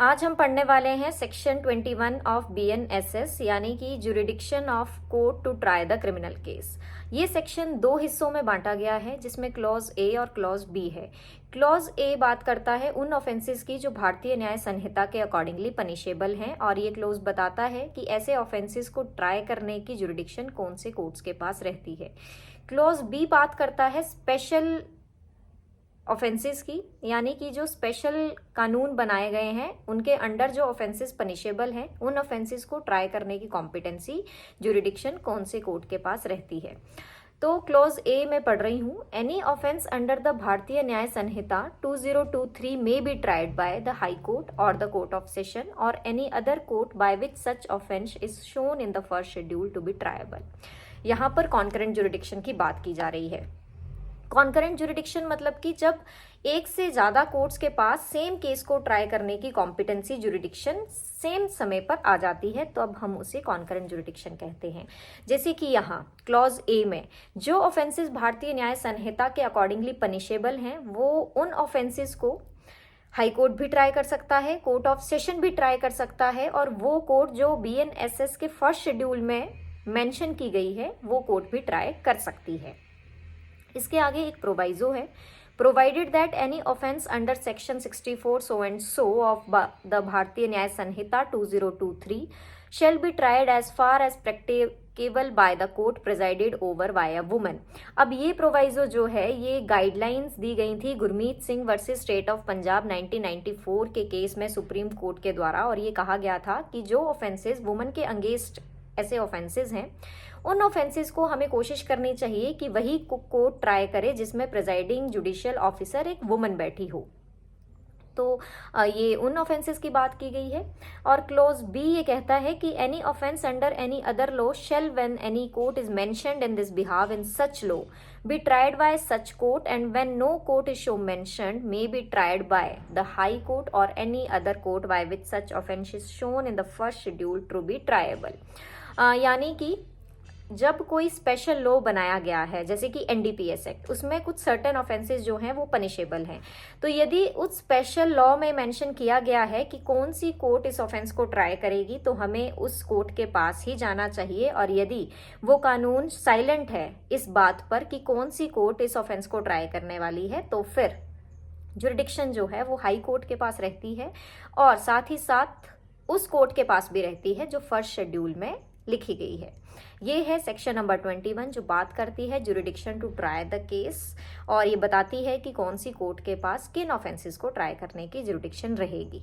आज हम पढ़ने वाले हैं सेक्शन 21 ऑफ BNSS यानी कि jurisdiction of court to try the criminal case. ये सेक्शन दो हिस्सों में बांटा गया है जिसमें क्लॉज ए और क्लॉज बी है। क्लॉज ए बात करता है उन ऑफेंसेस की जो भारतीय न्याय संहिता के अकॉर्डिंगली पनिशेबल हैं और ये क्लॉज बताता है कि ऐसे ऑफेंसेस को ट्राई करने की जुरिडिक्शन कौन से कोर्ट्स के पास रहती है। क्लॉज बी बात करता है स्पेशल ऑफेंसेस की, यानी कि जो स्पेशल कानून बनाए गए हैं उनके अंडर जो ऑफेंसेस पनिशेबल हैं उन ऑफेंसेस को ट्राई करने की कॉम्पिटेंसी जुरिडिक्शन कौन से कोर्ट के पास रहती है। तो क्लॉज ए में पढ़ रही हूँ, any offence under the Bharatiya Nyaya Sanhita 2023 may be tried by the high court और द कोर्ट ऑफ सेशन और any other court by which such offence is shown in the first schedule to be triable. यहाँ पर concurrent jurisdiction की बात की जा रही है। कॉन्करेंट जुरिडिक्शन मतलब कि जब एक से ज्यादा कोर्ट्स के पास सेम केस को ट्राई करने की कॉम्पिटेंसी जुरिडिक्शन सेम समय पर आ जाती है तो अब हम उसे कॉन्करेंट जुरिडिक्शन कहते हैं। जैसे कि यहाँ क्लॉज ए में जो ऑफेंसेस भारतीय न्याय संहिता के अकॉर्डिंगली पनिशेबल हैं वो उन ऑफेंसेस को हाई कोर्ट भी ट्राई कर सकता है, कोर्ट ऑफ सेशन भी ट्राई कर सकता है और वो कोर्ट जो BNSS के फर्स्ट शेड्यूल में मेंशन की गई है वो कोर्ट भी ट्राई कर सकती है। इसके आगे एक प्रोवाइजो है, provided that any offence under section 64 so and so of the Bharatiya Nyaya Sanhita 2023 shall be tried as far as practicable by the court presided over by a woman. अब ये प्रोवाइजो जो है ये गाइडलाइंस दी गई थी Gurmeet Singh versus state of Punjab 1994 के case में supreme court के द्वारा, और ये कहा गया था कि जो ऑफेंसेस वुमन के अगेंस्ट ऐसे ऑफेंसेस हैं उन ऑफेंसेस को हमें कोशिश करनी चाहिए कि वही कोर्ट ट्राई करे जिसमें प्रिजाइडिंग जुडिशियल ऑफिसर एक वुमन बैठी हो। तो ये उन ऑफेंसेस की बात की गई है। और क्लॉज बी ये कहता है कि any offence under any other law shall when any court is mentioned in this behalf in such law be tried by such court and when no court is so mentioned may be tried by the high court और any other court by which such offence is shown in the first schedule to be triable. यानी कि जब कोई special law बनाया गया है जैसे कि NDPS एक्ट, उसमें कुछ सर्टेन ऑफेंसेस जो हैं वो पनिशेबल हैं, तो यदि उस स्पेशल लॉ में मेंशन किया गया है कि कौन सी कोर्ट इस ऑफेंस को ट्राई करेगी तो हमें उस कोर्ट के पास ही जाना चाहिए। और यदि वो कानून साइलेंट है इस बात पर कि कौन सी कोर्ट इस ऑफेंस को ट्राई करने वाली है तो फिर जुरिडिक्शन जो है वो हाई कोर्ट के पास रहती है और साथ ही साथ उस कोर्ट के पास भी रहती है जो फर्स्ट शेड्यूल में लिखी गई है। ये है सेक्शन नंबर 21 जो बात करती है jurisdiction to try the case और ये बताती है कि कौन सी कोर्ट के पास किन ऑफेंसेस को ट्राई करने की जुरिडिक्शन रहेगी।